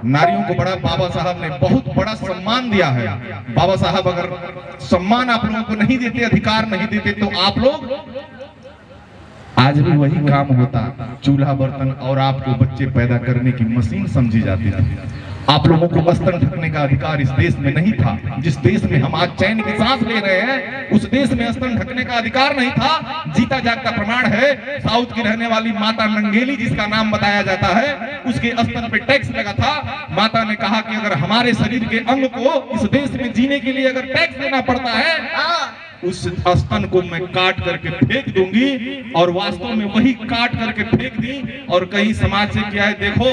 नारियों को बड़ा बाबा साहब ने बहुत बड़ा सम्मान दिया है। बाबा साहब अगर सम्मान आप लोगों को नहीं देते, अधिकार नहीं देते, तो आप लोग आज भी वही काम होता, चूल्हा बर्तन और आपको बच्चे पैदा करने की मशीन समझी जाती थी। आप लोगों को मस्तन ढकने का अधिकार इस देश में नहीं था। जिस देश में हम आज चैन की सांस ले रहे हैं, उस देश में स्तन ढकने का अधिकार नहीं था। जीता जागता प्रमाण है, साउथ की रहने वाली माता नंगेली, जिसका नाम बताया जाता है, उसके स्तन पे टैक्स लगा था। माता ने कहा कि अगर हमारे शरीर के अंग को इस देश में जीने के लिए अगर टैक्स देना पड़ता है, उस स्तन को मैं काट करके फेंक दूंगी। और वास्तव में वही काट करके फेंक दी। और कहीं समाज से क्या है, देखो,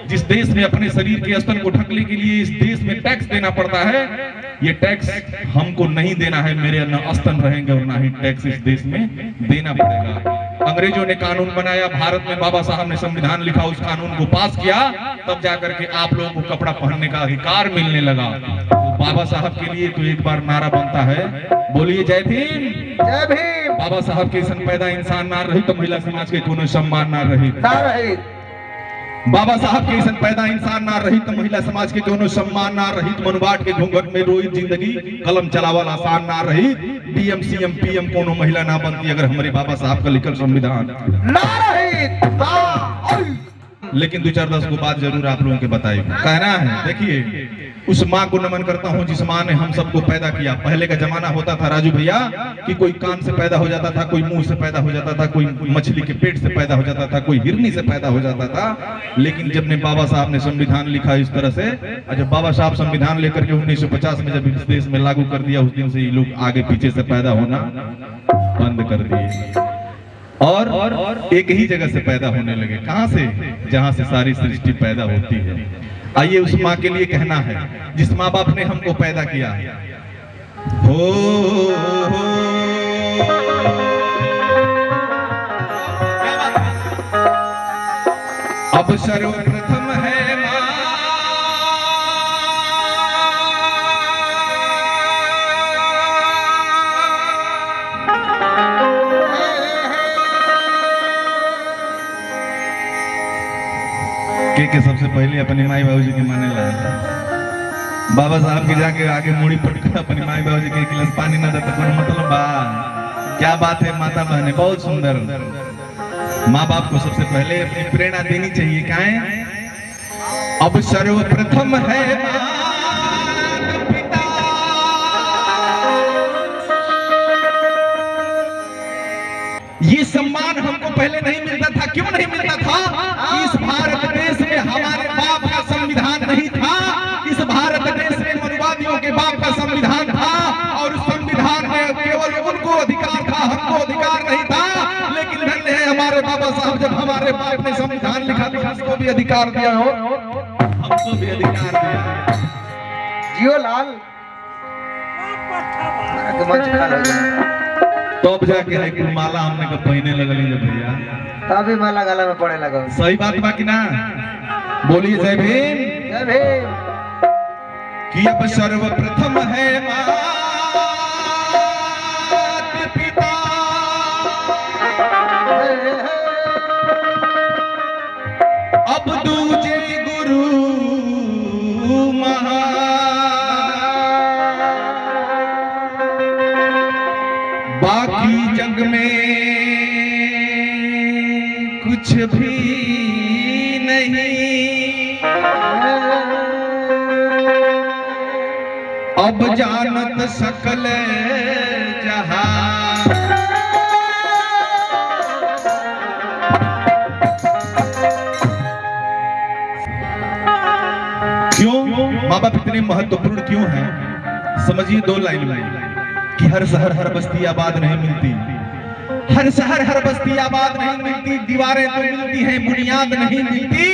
जिस देश में अपने शरीर के स्तन को ढकने के लिए इस देश में टैक्स देना पड़ता है, ये टैक्स हमको नहीं देना है। मेरे न स्तन रहेंगे और ना ही टैक्स इस देश में देना पड़ेगा। अंग्रेजों ने कानून बनाया, भारत में बाबा साहब ने संविधान लिखा, उस कानून को पास किया, तब जाकर के आप लोगों को कपड़ा पहनने का अधिकार मिलने लगा। बाबा साहब के लिए तो एक बार नारा बनता है, बोलिए जय भीम। जय भीम। बाबा साहब के सन पैदा इंसान ना रही तो महिला समाज के कोनो सम्मान ना रही। बाबा साहब के सन पैदा इंसान ना रही तो महिला समाज के कोनो सम्मान ना रही। मनुबाट के घूंघट में रोई जिंदगी, कलम चलावल आसान ना रही। डीएम सीएम पीएम कोनो महिला ना बनती अगर हमारे बाबा साहब का लिखल संविधान ना रही। लेकिन 2-4-10 को बात जरूर आप लोगों के बताई कहना है। देखिए, उस माँ को नमन करता हूँ जिस माँ ने हम सबको पैदा किया। पहले का जमाना होता था राजू भैया कि कोई कान से पैदा हो जाता था, कोई मुंह से पैदा हो जाता था, कोई मछली के पेट से पैदा हो जाता था, कोई हिरनी से पैदा हो जाता था। लेकिन जब ने बाबा साहब ने संविधान लिखा इस तरह से, जब बाबा साहब संविधान लेकर के 1950 में जब इस देश में लागू कर दिया, उस दिन से ये लोग आगे पीछे से पैदा होना बंद कर दिए और एक ही जगह से पैदा होने लगे। कहां से? जहां से सारी सृष्टि पैदा होती है। आइए उस माँ के लिए कहना है जिस माँ बाप ने हमको पैदा किया। हो अब सर्वप्रथम है माँ, के सबसे पहले अपने माई बाबूजी के माने लाए। बाबा साहब के जाके आगे मुड़ी पटकर अपने माई बाबूजी के गिलास पानी ना देता कोई मतलब बा? क्या बात है माता बहने, बहुत सुंदर। माँ बाप को सबसे पहले अपनी प्रेरणा देनी चाहिए। क्या है? अब सर्वप्रथम है पिता, ये सम्मान हमको पहले नहीं मिलता था। क्यों नहीं मिलता था? इस भारत देश में हमारे बाप का संविधान नहीं था। इस भारत देश में मनुवादियों के बाप का संविधान था और उस संविधान में केवल उनको अधिकार था, हमको अधिकार नहीं था। लेकिन धन्य है हमारे बाबा साहब, जब हमारे बाप ने संविधान लिखा तो उसको भी अधिकार दिया हो, हमको भी अधिकार दिया। जियो लाल तब तो जाके है कि माला हमने को पहने लगली जब भैया, तभी माला गला में पड़े लगा। सही बात बाकी ना? बोलिए जय भीम। जय भीम। कि अब सर्वप्रथम है माता पिता, अब दूजे गुरु महा, बाकी जग में कुछ भी नहीं। अब जानत सकल जहां, क्यों माँ बाप इतने महत्वपूर्ण क्यों हैं? समझिए 2 लाइन कि हर शहर हर बस्ती आबाद नहीं मिलती, हर शहर हर बस्ती आबाद नहीं मिलती, दीवारें तो मिलती हैं, बुनियाद नहीं मिलती।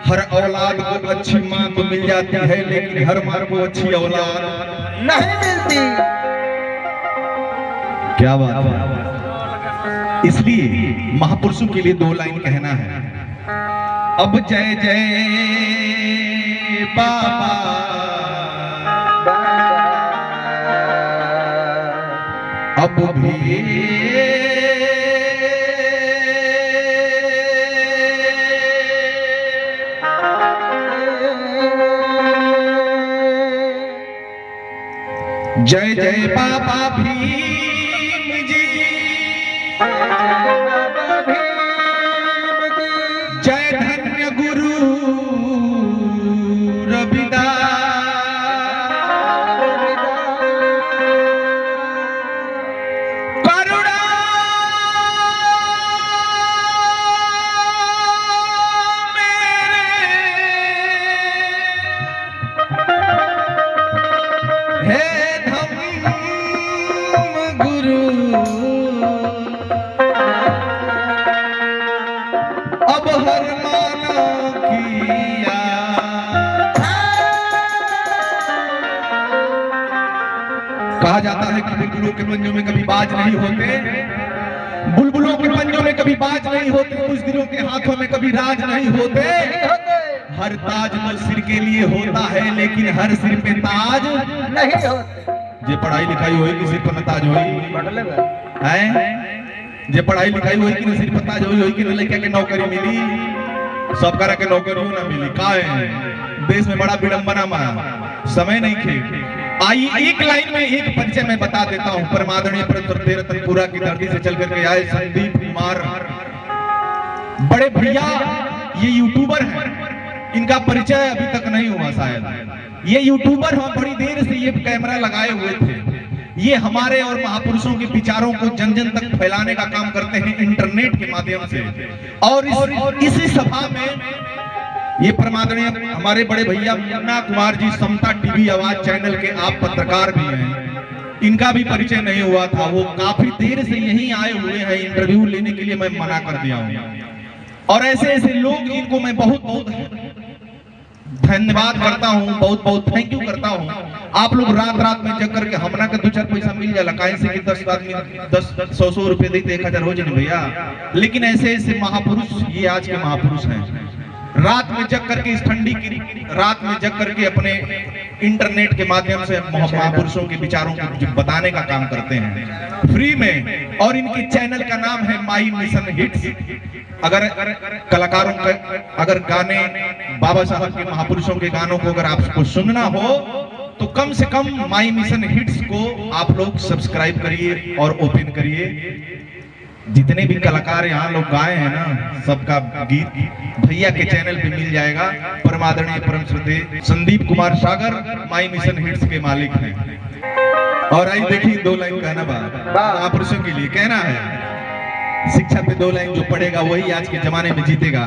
हर औलाद को अच्छी माँ तो मिल जाती है, लेकिन हर माँ को अच्छी औलाद नहीं मिलती। क्या बात है? इसलिए महापुरुषों के लिए 2 लाइन कहना है। अब जय जय बाबा, अब भी जय जय बाबा भीम जी, जय धन्य गुरु रविदास, करुणा मेरे हे गुरु अब हर माना किया। कहा जाता है कि बुलबुलों के पंजों में कभी बाज नहीं होते, बुलबुलों के पंजों में कभी बाज नहीं होते, बुज़दिलों के हाथों में कभी राज नहीं होते। हर ताज तो सिर के लिए होता है, लेकिन हर सिर पे ताज नहीं होते। जे पढ़ाई लिखाई होगी सिर पर ताज होगी है, जे पढ़ाई लिखाई होगी कि सिर पर ताज होगी कि लड़का के नौकरी मिली, सब करा के नौकरी ना मिली। का है देश में बड़ा विडंबना में समय नहीं खे। आई एक लाइन में एक परिचय मैं बता देता हूँ। परमादरणीय परम रतनपुरा की धरती से चल करके आए संदीप कुमार बड़े भैया, ये यूट्यूबर हैं। इनका परिचय अभी तक नहीं हुआ शायद। ये यूट्यूबर हम बड़ी देर से ये कैमरा लगाए हुए थे। ये हमारे और महापुरुषों के विचारों को जन जन तक फैलाने का काम करते हैं इंटरनेट के माध्यम से। और इसी सभा में ये परमादरणीय हमारे बड़े भैया मुन्ना कुमार जी समता टीवी आवाज चैनल के आप पत्रकार भी हैं, इनका भी परिचय नहीं हुआ था। वो काफी देर से यहीं आए हुए हैं इंटरव्यू लेने के लिए, मैं मना कर दिया हूँ। और ऐसे ऐसे लोग, इनको मैं बहुत बहुत धन्यवाद करता हूँ, बहुत बहुत थैंक यू करता हूँ। आप लोग रात रात में जग करके हमरा के 2-4 पैसा मिल जाला, काहे से कि 10 आदमी 10-100 रुपए देते 1000 हो जाए भैया। लेकिन ऐसे ऐसे महापुरुष, ये आज के महापुरुष हैं, रात में जग करके, इस ठंडी की रात में जग करके अपने इंटरनेट के माध्यम से महापुरुषों के विचारों को बताने का काम करते हैं फ्री में। और इनके चैनल का नाम है माई मिशन हिट्स। अगर कलाकारों का अगर गाने, बाबा साहब के महापुरुषों के गानों को अगर आपको सुनना हो तो कम से कम माई मिशन हिट्स को आप लोग सब्सक्राइब करिए और ओपन करिए। जितने भी कलाकार यहाँ लोग गाए हैं ना, सबका गीत भैया के चैनल पे मिल जाएगा। परमादरणीय परम श्रद्धेय संदीप कुमार सागर माई मिशन हिट्स के मालिक हैं। और आई देखिए 2 लाइन कहना महापुरुषों के लिए कहना है। शिक्षा पे 2 लाइन जो पढ़ेगा वही आज के जमाने में जीतेगा।